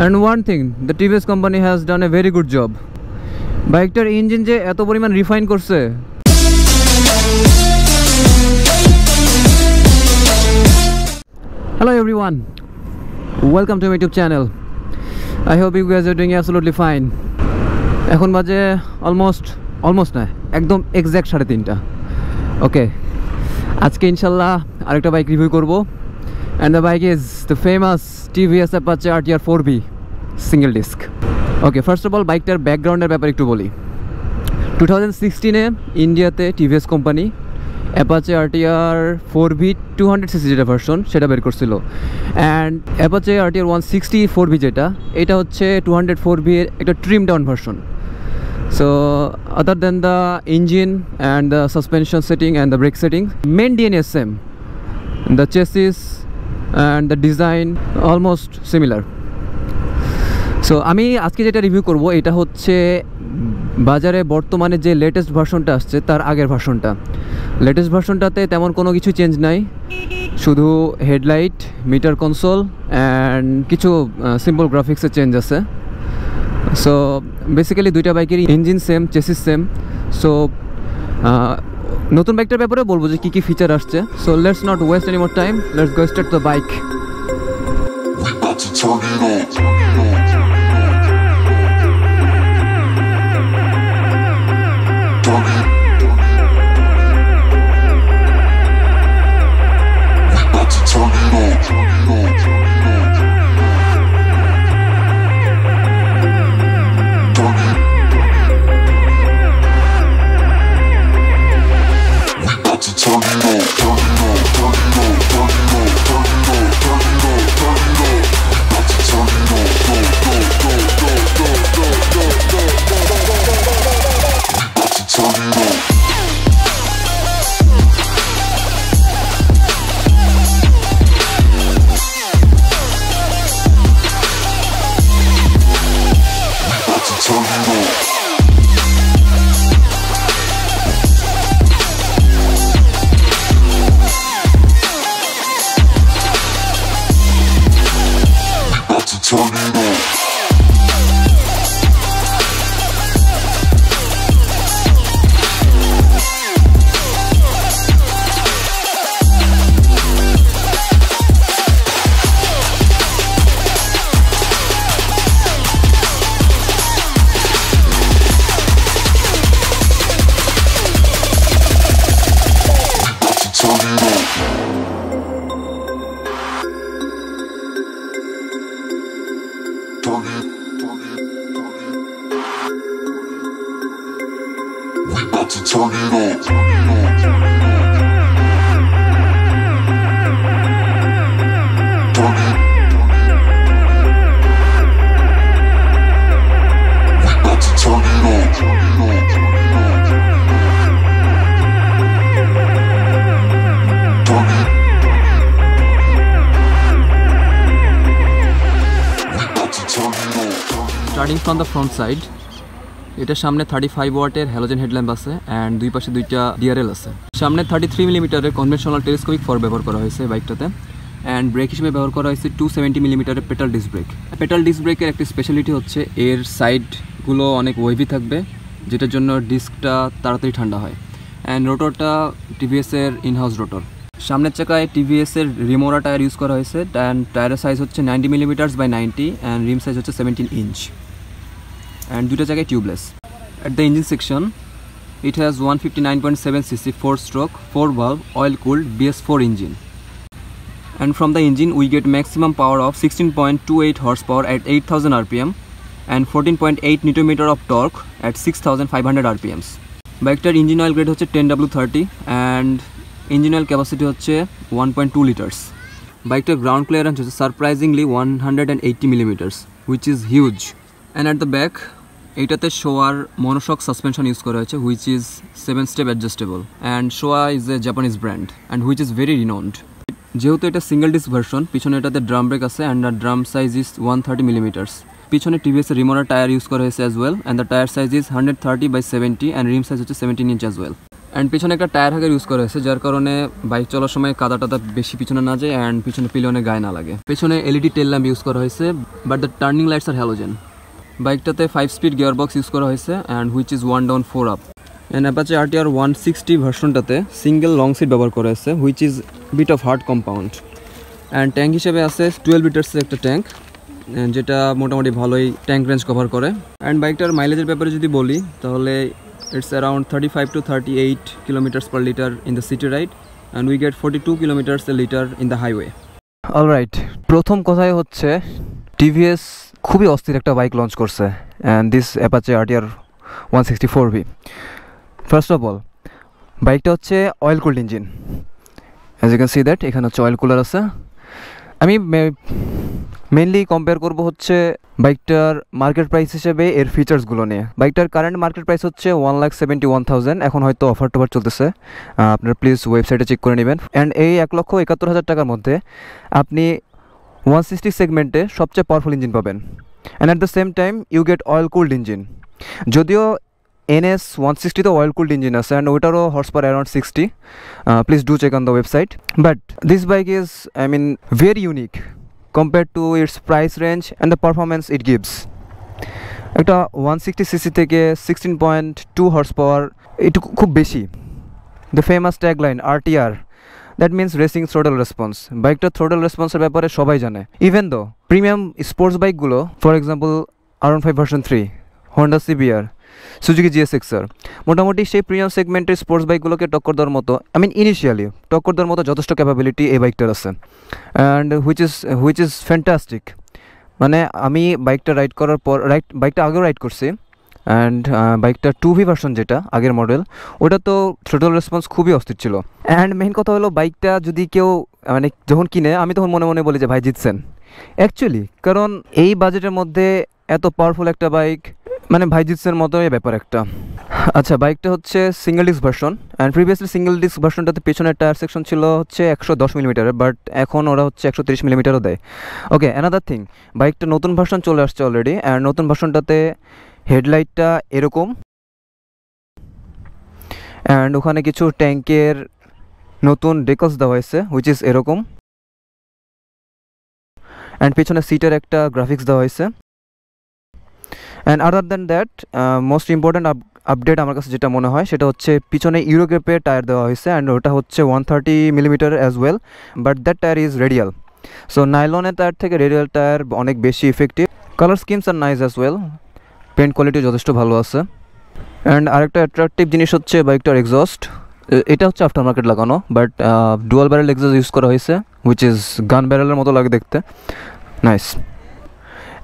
And one thing, the TVS company has done a very good job. বাইকটার engine যে এত পরিমাণ refine করছে। Hello everyone, welcome to my YouTube channel. I hope you guys are doing absolutely fine. এখন বাজে almost না, একদম exact 3:30। ওকে, আজকে ইনশাল্লাহ আরেকটা বাইক রিভিউ করব। And the bike is the famous TVS Apache RTR 4B single disc. Okay, first of all বাইকটার ব্যাকগ্রাউন্ডের ব্যাপারে একটু বলি। 2016-এ ইন্ডিয়াতে TVS company Apache RTR 4B 200cc যেটা ভার্সন সেটা বের করছিল। অ্যান্ড অ্যাপাচে RTR 160 4B এটা হচ্ছে 204B এর একটা trim down version. So other than the engine and the suspension setting and the brake setting, main DNA is same. The chassis and the design almost similar. So আমি আজকে যেটা review করব এটা হচ্ছে বাজারে বর্তমানে যে লেটেস্ট ভার্সনটা আসছে তার আগের ভার্সনটা। লেটেস্ট ভার্সনটাতে তেমন কোনো কিছু চেঞ্জ নাই, শুধু হেডলাইট, মিটার কনসোল অ্যান্ড কিছু সিম্পল গ্রাফিক্সের চেঞ্জ আছে। সো বেসিক্যালি দুইটা বাইকেরই engine same, chassis same. So নতুন বাইকটার ব্যাপারে বলবো যে কী কী ফিচার আসছে। So let's not waste any more time, let's go start the bike. Starting from the front side, এটা সামনে 35 ওয়াটের হ্যালোজেন হেডল্যাম্প আছে অ্যান্ড দুই পাশে দুইটা ডিআরএল আছে। সামনে 33 মিলিমিটারের কনভেনশনাল টেলিস্কোপিক ফর ব্যবহার করা হয়েছে বাইকটাতে। অ্যান্ড ব্রেক হিসেবে ব্যবহার করা হয়েছে 270 মিলিমিটারের petal disc brake. Petal disc ব্রেকের একটি স্পেশালিটি হচ্ছে এর সাইডগুলো অনেক ওয়েভি থাকবে, যেটার জন্য ডিস্কটা তাড়াতাড়ি ঠান্ডা হয়। অ্যান্ড রোটরটা টিভিএসের ইনহাউস রোটর। সামনের চাকায় টিভিএসের রিমোরা টায়ার ইউজ করা হয়েছে অ্যান্ড টায়ারের সাইজ হচ্ছে 90 millimetres by 90 and rim size হচ্ছে 17 ইঞ্চ অ্যান্ড দুটো জায়গায় tubeless. At the engine section, it has 159.7cc 4-stroke 4-valve oil-cooled BS4 engine. And from the engine, we get maximum power of 16.28 horsepower at 8,000 rpm and 14.8 Nm of torque at 6,500 rpms. বাইকটার engine oil grade হচ্ছে 10W30 and engine oil capacity হচ্ছে 1.2 liters. বাইকটার ground clearance হচ্ছে surprisingly 180 millimeters, which is huge. And at the back, এইটাতে শোয়ার monoshock suspension use করা হয়েছে, which is 7-step adjustable and Showa is a Japanese brand and which is very renowned. যেহেতু এটা single disc version, পিছনে এটাতে drum brake আছে and the drum size is 130 millimetres. পিছনে টিভিএস রিমোরা টায়ার ইউজ করা হয়েছে as well and the tyre size is 130/70 and rim size হচ্ছে 17 inch as well. And পিছনে একটা টায়ার হাগার ইউজ করা হয়েছে, যার কারণে বাইক চলার সময় কাদা টাদা বেশি পিছনে না যায় অ্যান্ড পিছনে পিলিয়নে গায়ে না লাগে। পেছনে এলইডি টেল ল্যাম্প ইউজ করা হয়েছে, but the turning lights are halogen. বাইকটাতে 5 স্পিড গিয়ার বক্স ইউজ করা হয়েছে and which is 1 down 4 up. And Apache RTR 160 ভার্সনটাতে সিঙ্গেল লং সিট ব্যবহার করা হয়েছে, which is bit of hard compound. And tank হিসেবে আছে 12 লিটার্সের একটা ট্যাঙ্ক, যেটা মোটামুটি ভালোই ট্যাঙ্ক রেঞ্জ কভার করে। অ্যান্ড বাইকটার মাইলেজের ব্যাপারে যদি বলি তাহলে it's around 35 to 38 kilometers per liter in the city ride and we get 42 kilometers a liter in the highway. Alright, প্রথম কথাই হচ্ছে টিভিএস খুবই অস্থির একটা বাইক লঞ্চ করছে, and this Apache RTR 164V। First of all বাইকটা হচ্ছে oil cooled engine, as you can see that এখানে হচ্ছে অয়েল কুলার আছে। আমি মেনলি কম্পেয়ার করব হচ্ছে বাইকটার মার্কেট প্রাইস হিসেবে এর ফিচার্সগুলো নিয়ে। বাইকটার কারেন্ট মার্কেট প্রাইস হচ্ছে 1,71,000, এখন হয়তো অফার টফার চলতেছে, আপনারা প্লিজ ওয়েবসাইটে চেক করে নেবেন। অ্যান্ড এই 1,71,000 টাকার মধ্যে আপনি 160 সেগমেন্টে সবচেয়ে পাওয়ারফুল ইঞ্জিন পাবেন, and at the same time you get oil cooled engine. যদিও NS 160 তো অয়েল কুলড ইঞ্জিন আছে অ্যান্ড ওইটারও horse power around 60, please do check on the website. But this bike is very unique compared to its price range and the performance it gives. একটা 160cc থেকে 16.2 horse power, এটা খুব বেশি। The famous tagline RTR, that means racing throttle response. বাইকটা throttle রেসপন্সের ব্যাপারে সবাই জানে। Even though premium sports বাইকগুলো, for example R15 version 3, Honda CBR, Suzuki GSX-R, মোটামুটি সেই প্রিমিয়াম সেগমেন্টের স্পোর্টস বাইকগুলোকে টক্কর দেওয়ার মতো, ইনিশিয়ালি টক্কর দেওয়ার মতো যথেষ্ট ক্যাপাবিলিটি এই বাইকটার আছে, অ্যান্ড হুইচ ইজ ফ্যান্টাস্টিক। মানে আমি বাইকটা রাইড করার পর, বাইকটা আগেও রাইড করছি, অ্যান্ড বাইকটা 2V ভার্সন যেটা আগের মডেল, ওটা তো থ্রোটল রেসপন্স খুবই অস্থির ছিল। অ্যান্ড মেইন কথা হলো বাইকটা যদি কেউ যখন কিনে, আমি তখন মনে মনে বলি যে ভাই জিতছেন অ্যাকচুয়ালি, কারণ এই বাজেটের মধ্যে এত পাওয়ারফুল একটা বাইক, ভাই জিতসের মতোই ব্যাপার একটা। আচ্ছা, বাইকটা হচ্ছে single disc version, and previously single disc ভার্সনটাতে পেছনের টায়ার সেকশন ছিল হচ্ছে 110 মিলিমিটারের, বাট এখন ওরা হচ্ছে 130 মিলিমিটারও দেয়। ওকে, অ্যানাদার থিং, বাইকটা নতুন ভার্সন চলে আসছে অলরেডি, অ্যান্ড নতুন ভার্সনটাতে হেডলাইটটা এরকম, অ্যান্ড ওখানে কিছু ট্যাঙ্কের নতুন ডেকলস দেওয়া হয়েছে হুইচ ইজ এরকম, অ্যান্ড পেছনে সিটের একটা গ্রাফিক্স দেওয়া হয়েছে। And other than that, most important update আমার কাছে যেটা মনে হয় সেটা হচ্ছে পিছনে ইউরোগ্রেপের টায়ার দেওয়া হয়েছে, অ্যান্ড ওটা হচ্ছে 130 millimetre as well, but that tyre is radial. So নাইলনের টায়ার থেকে রেডিয়াল টায়ার অনেক বেশি effective. Colour schemes are nice as well, paint quality যথেষ্ট ভালো আছে। অ্যান্ড আরেকটা অ্যাট্রাকটিভ জিনিস হচ্ছে বাইকটার এক্সস্ট। এটা হচ্ছে আফটার মার্কেট লাগানো, but dual barrel exhaust use করা হয়েছে, হুইচ ইজ গান ব্যারেলের মতো লাগে দেখতে, নাইস।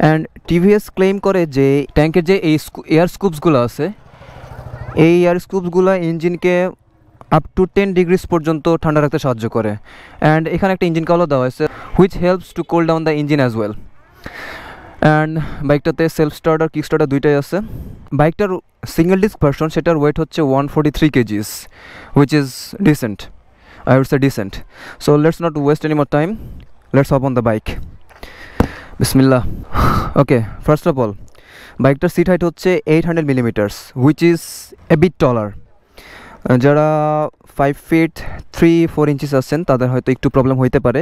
অ্যান্ড টিভিএস ক্লেম করে যে ট্যাঙ্কের যে এই এয়ার স্কুপসগুলো আছে, এই এয়ার স্কুপসগুলো ইঞ্জিনকে আপ টু 10 ডিগ্রিস পর্যন্ত ঠান্ডা রাখতে সাহায্য করে, অ্যান্ড এখানে একটা ইঞ্জিন কাউলও দেওয়া হয়েছে which helps to cool down the engine as well. And বাইকটাতে সেলফ স্টার্ট আর কিক স্টার্টার দুইটাই আছে। বাইকটার সিঙ্গেল ডিস্ক ভার্সন, সেটার ওয়েট হচ্ছে 143 kgs, which is decent, I would say decent. So let's not waste any more time, let's hop on the bike, বিসমিল্লাহ। Okay, first of all বাইকটার seat height হচ্ছে 800 millimetres, which is a bit taller. যারা 5 feet 3-4 inches আছেন তাদের হয়তো একটু problem হইতে পারে,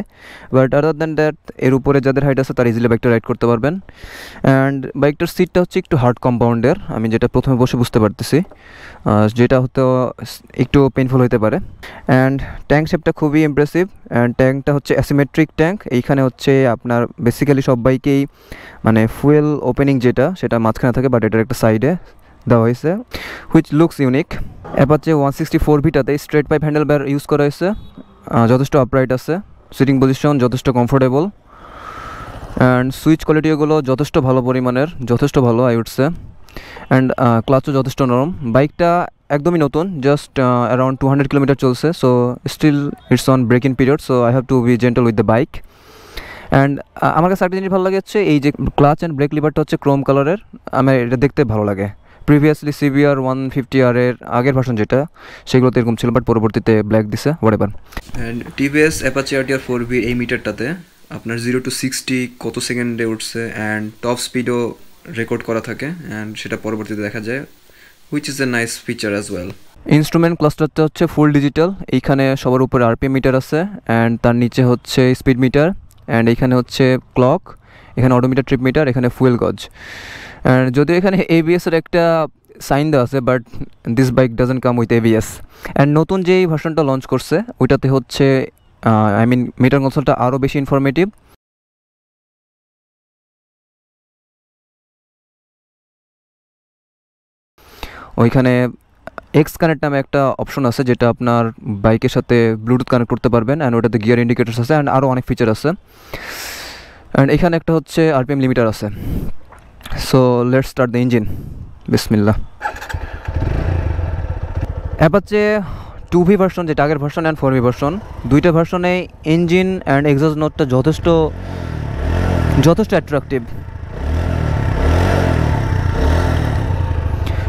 বাট আদার দ্যান দ্যাট এর উপরে যাদের হাইট আছে তারা ইজিলি বাইকটা রাইড করতে পারবেন। অ্যান্ড বাইকটার সিটটা হচ্ছে একটু হার্ড কম্পাউন্ডের, আমি যেটা প্রথমে বসে বুঝতে পারতেছি, যেটা হয়তো একটু পেইনফুল হতে পারে। অ্যান্ড ট্যাঙ্ক শেপটা খুবই ইমপ্রেসিভ, অ্যান্ড ট্যাঙ্কটা হচ্ছে অ্যাসিমেট্রিক ট্যাঙ্ক। এইখানে হচ্ছে আপনার বেসিক্যালি সব বাইকেই ফুয়েল ওপেনিং যেটা সেটা মাঝখানে থাকে, বাট এটার একটা সাইডে দেওয়া হয়েছে, হুইচ লুকস ইউনিক। অ্যাপাচে 164ভিটাতে straight pipe handle bar use করা হয়েছে, যথেষ্ট আপরাইট আছে, সিটিং পজিশন যথেষ্ট কমফোর্টেবল, অ্যান্ড সুইচ কোয়ালিটিগুলো যথেষ্ট ভালো পরিমাণের, যথেষ্ট ভালো আই উড সে। অ্যান্ড ক্লাচও যথেষ্ট নরম। বাইকটা একদমই নতুন, জাস্ট অ্যারাউন্ড 200 কিলোমিটার চলছে, so still it's on breaking period, so I have to be gentle with the bike. And আমার কাছে একটা জিনিস ভালো লাগে হচ্ছে এই যে ক্লাচ অ্যান্ড ব্রেক লিভারটা হচ্ছে ক্রোম কালারের, আমার এটা দেখতে ভালো লাগে। প্রিভিয়াসলি CBR 150R এর আগের ভার্সন যেটা সেগুলোতে এরকম ছিল, বাট পরবর্তীতে ব্ল্যাক দিছে, whatever. And TVS Apache RTR 4V এই মিটারটাতে আপনার 0 to 60 কত সেকেন্ডে উঠছে, অ্যান্ড টপ স্পিডও রেকর্ড করা থাকে, অ্যান্ড সেটা পরবর্তীতে দেখা যায়, which is a nice feature as well. Instrument ক্লাস্টারটা হচ্ছে ফুল ডিজিটাল। এইখানে সবার উপরে আরপিএম মিটার আছে অ্যান্ড তার নিচে হচ্ছে স্পিড মিটার অ্যান্ড এইখানে হচ্ছে ক্লক, এখানে অডোমিটার, ট্রিপ মিটার, এখানে ফুয়েল গজ। অ্যান্ড যদিও এখানে এবিএসের একটা সাইন দেওয়া আছে, but this bike doesn't come with ABS. And নতুন যেই ভার্সনটা লঞ্চ করছে ওইটাতে হচ্ছে মিটার কনসোলটা আরও বেশি ইনফরমেটিভ। ওইখানে এক্স কানেক্ট নামে একটা অপশন আছে যেটা আপনার বাইকের সাথে ব্লুটুথ কানেক্ট করতে পারবেন অ্যান্ড ওটাতে গিয়ার ইন্ডিকেটার্স আছে অ্যান্ড আরও অনেক ফিচার আছে। অ্যান্ড এখানে একটা হচ্ছে আরপিএম লিমিটার আছে। So let's start the engine, বিসমিল্লাহ। অ্যাপাচে 2V ভার্সন যেটা আগের ভার্সন অ্যান্ড 4V ভার্সন, দুইটা ভার্সনে ইঞ্জিন অ্যান্ড এক্সস্ট নোটটা যথেষ্ট অ্যাট্রাকটিভ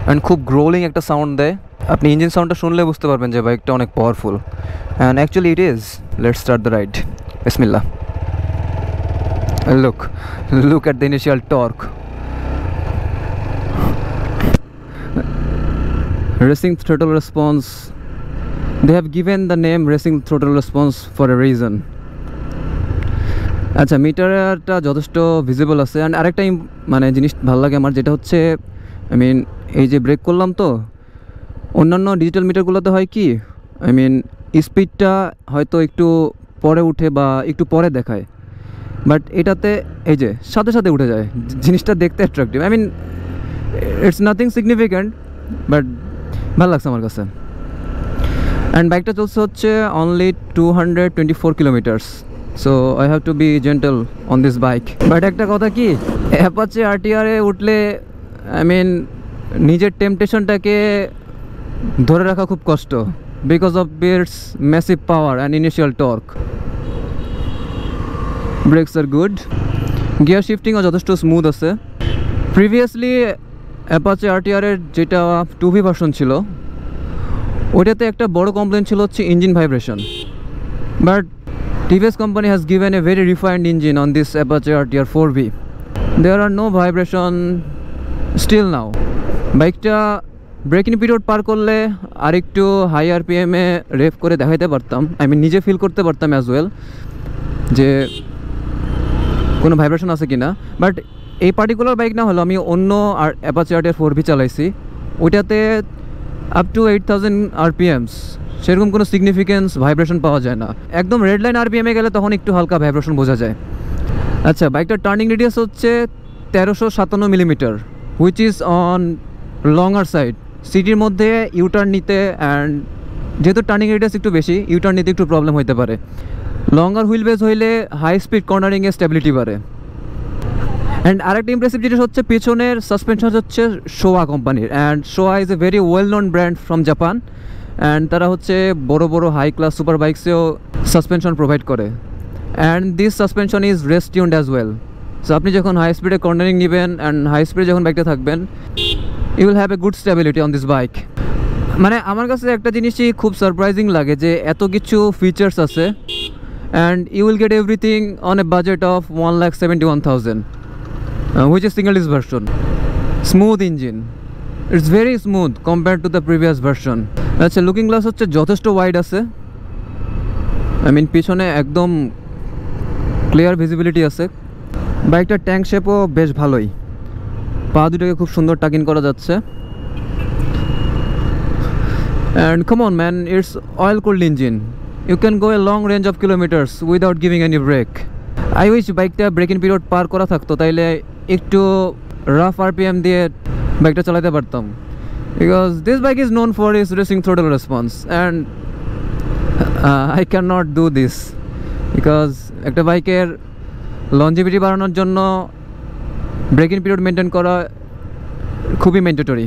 অ্যান্ড খুব গ্রোলিং একটা সাউন্ড দেয়। আপনি ইঞ্জিন সাউন্ডটা শুনলে বুঝতে পারবেন যে বাইকটা অনেক powerful and actually it is. Let's start the ride, বিসমিল্লাহ। Look at the initial torque. Racing throttle response. They have given the name racing throttle response for a reason. আচ্ছা, মিটারটা যথেষ্ট ভিজিবল আছে অ্যান্ড আরেকটা মানে জিনিস ভালো লাগে আমার, যেটা হচ্ছে এই যে ব্রেক করলাম তো অন্যান্য ডিজিটাল মিটারগুলোতে হয় কি স্পিডটা হয়তো একটু পরে উঠে বা একটু পরে দেখায়, বাট এটাতে এই যে সাথে সাথে উঠে যায়। জিনিসটা দেখতে attractive. It's nothing significant, but ভালো লাগছে আমার কাছে। অ্যান্ড বাইকটা চলছে হচ্ছে only 224 kilometres. So I have to be gentle on this bike. But একটা কথা কি, অ্যাপাচে আরটিআরে উঠলে নিজের টেম্পটেশনটাকে ধরে রাখা খুব কষ্ট, because of its massive power and initial torque. Brakes are good, gear শিফটিংও যথেষ্ট স্মুথ আছে। প্রিভিয়াসলি অ্যাপাচে আরটিআরের যেটা 2V ভার্সন ছিল ওইটাতে একটা বড় কমপ্লেন ছিল হচ্ছে engine vibration, but TVS company has given a very refined engine on this Apache RTR 4V. There are no vibration still now. বাইকটা ব্রেকিং পিরিয়ড পার করলে আরেকটু হাই আরপিএমে রেভ করে দেখাইতে পারতাম, নিজে ফিল করতে পারতাম অ্যাজ ওয়েল যে কোনো ভাইব্রেশন আছে কিনা। বাট এই পার্টিকুলার বাইক না হলো আমি অন্য আর অ্যাপাচে আরটিআর 4V চালাইছি, ওইটাতে আপ টু 8000 RPMs সেরকম কোনো সিগনিফিকেন্স ভাইব্রেশন পাওয়া যায় না। একদম রেড লাইন আরপিএমে গেলে তখন একটু হালকা ভাইব্রেশন বোঝা যায়। আচ্ছা, বাইকটার টার্নিং রেডিয়াস হচ্ছে 1357 millimetre, which is on longer side. সিটির মধ্যে ইউটার্ন নিতে অ্যান্ড যেহেতু টার্নিং রেডিয়াস একটু বেশি, ইউটার্ন নিতে একটু প্রবলেম হতে পারে। লঙ্গার হুইল বেস হইলে হাই স্পিড কর্নারিংয়ে স্টেবিলিটি বাড়ে। অ্যান্ড আরেকটা ইমপ্রেসিভ জিনিস হচ্ছে পেছনের সাসপেনশন হচ্ছে শোয়া কোম্পানির, and Showa is a very well known brand from Japan and তারা হচ্ছে বড় বড় হাই ক্লাস সুপার বাইকসেও সাসপেনশন প্রোভাইড করে and this suspension is race tuned as well. So আপনি যখন হাই স্পিডে কর্নারিং নেবেন অ্যান্ড হাই স্পিডে যখন বাইকটা থাকবেন, you will have a good stability on this bike. আমার কাছে একটা জিনিসই খুব সারপ্রাইজিং লাগে যে এত কিছু ফিচার্স আছে and you will get everything on a budget of 1,71,000, which is single disc version. Smooth engine, it's very smooth compared to the previous version. আচ্ছা, লুকিং গ্লাস হচ্ছে যথেষ্ট ওয়াইড আছে, পিছনে একদম ক্লিয়ার ভিজিবিলিটি আছে। বাইকটার ট্যাঙ্ক শেপও বেশ ভালোই, পা দুটাকে খুব সুন্দর টাক ইন করা যাচ্ছে। And come on man, it's oil cooled engine, you can go a long range of kilometres without giving any break. I wish বাইকটা ব্রেকিং পিরিয়ড পার করা থাকতো, তাইলে একটু রাফ আরপিএম দিয়ে বাইকটা চালাতে পারতাম, because this bike is known for is racing throttle response and I can not do this, because একটা বাইকের লঞ্জিভিটি বাড়ানোর জন্য ব্রেকিং পিরিয়ড মেনটেন করা খুবই ম্যান্ডেটরি।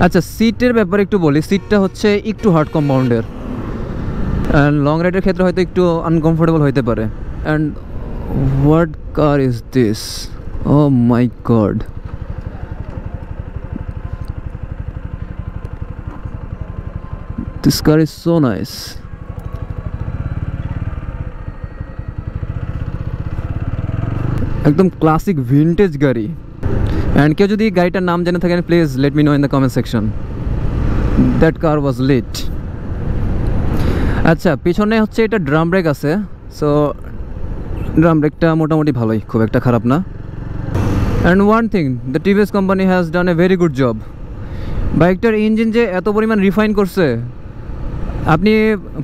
আচ্ছা, সিটের ব্যাপারে একটু বলি। সিটটা হচ্ছে একটু হার্ড কম্পাউন্ডের অ্যান্ড লং রাইডের ক্ষেত্রে হয়তো একটু আনকমফোর্টেবল হইতে পারে। And what car is this? Oh my god, this car is so nice. একদম ক্লাসিক ভিন্টেজ গাড়ি। অ্যান্ড কেউ যদি গাড়িটার নাম জেনে থাকেন, please let me know in the comment section. That car was lit. আচ্ছা, পিছনে হচ্ছে এটা ড্রাম ব্রেক আছে, সো ড্রাম ব্রেকটা মোটামুটি ভালোই, খুব একটা খারাপ না। And one thing, the TVS company has done a very good job. বাইকটার ইঞ্জিন যে এত পরিমাণ রিফাইন করছে, আপনি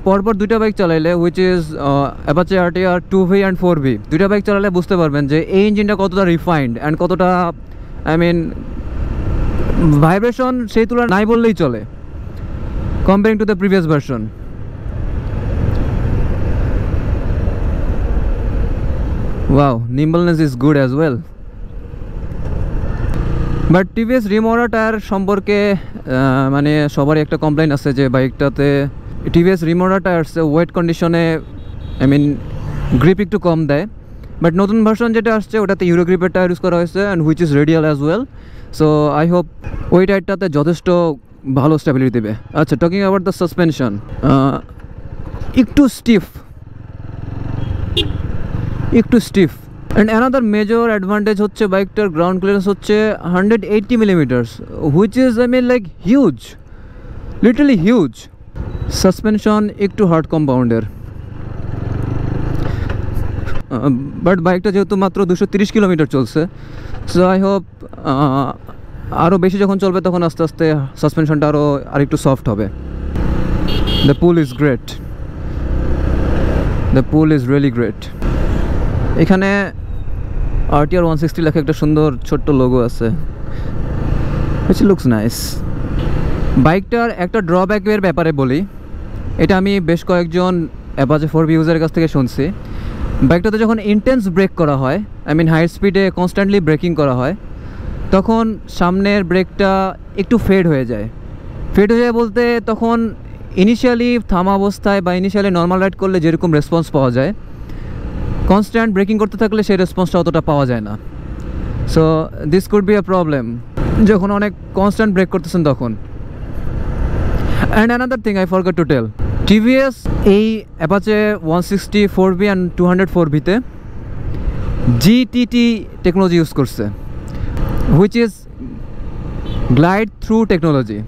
পরপর দুইটা বাইক চালাইলে, which is Apache RTR 2V and 4V, দুইটা বাইক চালালে বুঝতে পারবেন যে এই ইঞ্জিনটা কতটা রিফাইন্ড অ্যান্ড কতটা, আই মিন ভাইব্রেশন সেই তুলনায় নাই বললেই চলে, comparing to the previous version. Wow, nimbleness is good as well. But TVS Remora tyre সম্পর্কে মানে সবারই একটা কমপ্লেইন আছে যে বাইকটাতে টিভিএস রিমোরা টায়ার্সে ওয়েট কন্ডিশনে আই মিন গ্রিপ একটু কম দেয়। বাট নতুন ভার্সন যেটা আসছে ওটাতে ইউরো গ্রিপের টায়ার ইউজ করা হয়েছে and which is radial as well, so I hope ওই টায়ারটাতে যথেষ্ট ভালো স্টেবিলিটি দেবে। আচ্ছা, টকিং অ্যাবাউট দ্য সাসপেনশন, একটু stiff, and another major advantage হচ্ছে বাইকটার গ্রাউন্ড ক্লিয়ারেন্স হচ্ছে 180 millimetres, which is I mean like huge, literally huge. Suspension একটু হার্ড কম্পাউন্ডের, বাট বাইকটা যেহেতু মাত্র 230 কিলোমিটার চলছে, সো আই হোপ আরও বেশি যখন চলবে তখন আস্তে আস্তে সাসপেনশনটা আরেকটু সফট হবে। The pool is great, the pool is really great. এখানে RTR 160 লেখা একটা সুন্দর ছোট্ট লোগো আছে, which looks nice. বাইকটার একটা ড্রব্যাকের ব্যাপারে বলি, এটা আমি বেশ কয়েকজন অ্যাপাচে 4V ইউজারের কাছ থেকে শুনছি। বাইকটাতে যখন ইন্টেন্স ব্রেক করা হয়, আই মিন হাই স্পিডে কনস্ট্যান্টলি ব্রেকিং করা হয়, তখন সামনের ব্রেকটা একটু ফেড হয়ে যায় বলতে তখন ইনিশিয়ালি থামা অবস্থায় বা ইনিশিয়ালি নর্মাল রাইড করলে যেরকম রেসপন্স পাওয়া যায়, কনস্ট্যান্ট ব্রেকিং করতে থাকলে সেই রেসপন্সটা অতটা পাওয়া যায় না। So this could be a problem যখন অনেক কনস্ট্যান্ট ব্রেক করতেছেন তখন। And another thing I forgot to tell, TVS এই অ্যাপাচে 160 4V অ্যান্ড 200 4V-তে GTT টেকনোলজি ইউজ করছে, which is glide through technology.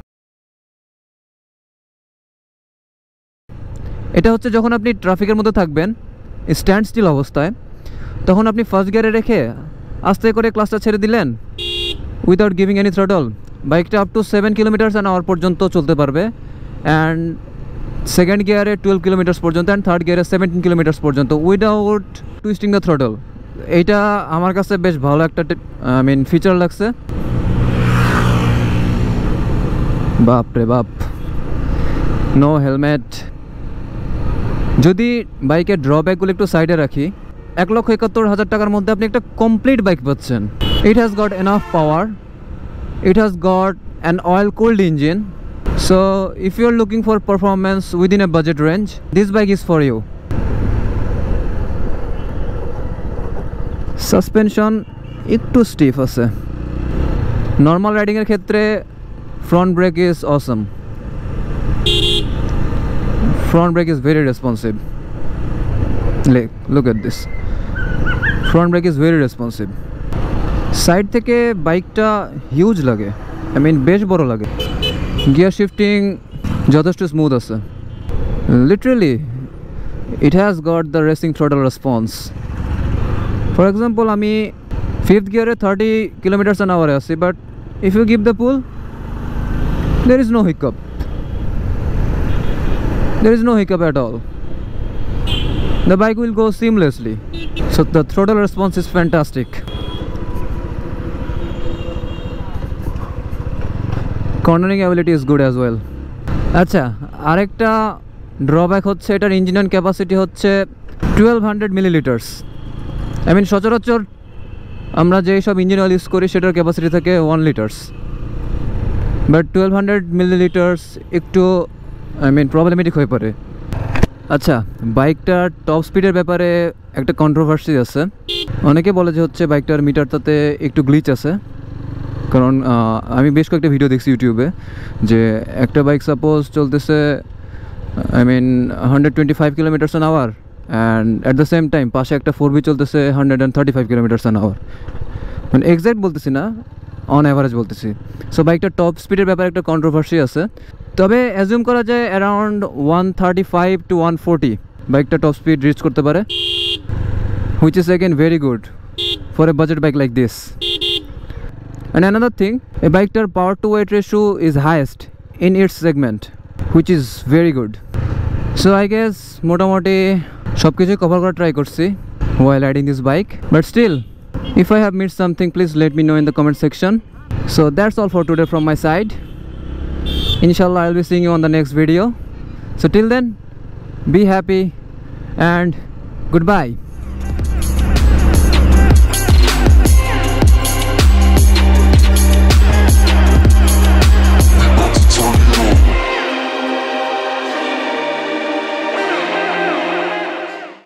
এটা হচ্ছে যখন আপনি ট্রাফিকের মধ্যে থাকবেন স্ট্যান্ড স্টিল অবস্থায়, তখন আপনি ফার্স্ট গিয়ারে রেখে আস্তে করে ক্লাসটা ছেড়ে দিলেন উইদাউট গিভিং এনি থ্রটল, বাইকটা আপ টু 7 কিলোমিটার/আওয়ার পর্যন্ত চলতে পারবে, অ্যান্ড সেকেন্ড গিয়ারে 12 কিলোমিটার্স পর্যন্ত, অ্যান্ড থার্ড গিয়ারে 17 কিলোমিটার্স পর্যন্ত উইদাউট টুইস্টিং দ্য থ্রটল। এইটা আমার কাছে বেশ ভালো একটা আই মিন ফিচার লাগছে। বাপ রে বাপ, নো হেলমেট। যদি বাইকের ড্রব্যাকগুলো একটু সাইডে রাখি, 1,71,000 টাকার মধ্যে আপনি একটা কমপ্লিট বাইক পাচ্ছেন। It has got enough power, it has got an oil cooled engine, so if you are looking for performance within a budget range, this bike is for you. Suspension একটু stiff আছে, normal রাইডিংয়ের ক্ষেত্রে front brake is awesome, front brake is very responsive. Look at this, front brake is very responsive. Side থেকে বাইকটা huge লাগে, I mean বেশ বড় লাগে। গিয়ার শিফটিং যথেষ্ট স্মুথ আছে, literally it has got the racing throttle response. For example, আমি 5th গিয়ারে 30 কিলোমিটার/আওয়ার আছি, but if you give the pull there is no hiccup. There is no hiccup at all. The bike will go seamlessly. So the throttle response is fantastic. Cornering ability is good as well. আচ্ছা, আরেকটা drawback হচ্ছে এটার engine capacity হচ্ছে 1200 মিলিলিটার্স। I mean সচরাচর আমরা যেই সব engine oil use করি সেটার ক্যাপাসিটি থাকে 1 লিটার্স, বাট 1200 মিলিলিটার্স একটু আই মিন প্রবলেমেটিক হয়ে পড়ে। আচ্ছা, বাইকটার টপ স্পিডের ব্যাপারে একটা কন্ট্রোভার্সি আছে। অনেকে বলে যে হচ্ছে বাইকটার মিটারটাতে একটু গ্লিচ আছে, কারণ আমি বেশ কয়েকটা ভিডিও দেখছি ইউটিউবে যে একটা বাইক সাপোজ চলতেছে I mean 125 kilometre hour, and at the same time পাশে একটা 4V চলতেছে 135 কিলোমিটার/আওয়ার, মানে এক্স্যাক্ট বলতেছি না, অন অ্যাভারেজ বলতেছি। সো বাইকটার টপ স্পিডের ব্যাপারে একটা কন্ট্রোভার্সি আছে, তবে অ্যাজিউম করা যায় অ্যারাউন্ড 135 to 140 বাইকটা টপ স্পিড রিচ করতে পারে, which is again very good for a budget bike like this. And another thing, a bikeটার power to weight ratio is highest in its segment, which is very good. So I guess মোটামুটি সব কিছুই cover করা try করছি while riding this bike, but still if I have missed something, please let me know in the comment section. So that's all for today from my side. Inshallah I'll be seeing you on the next video. So till then, be happy and goodbye.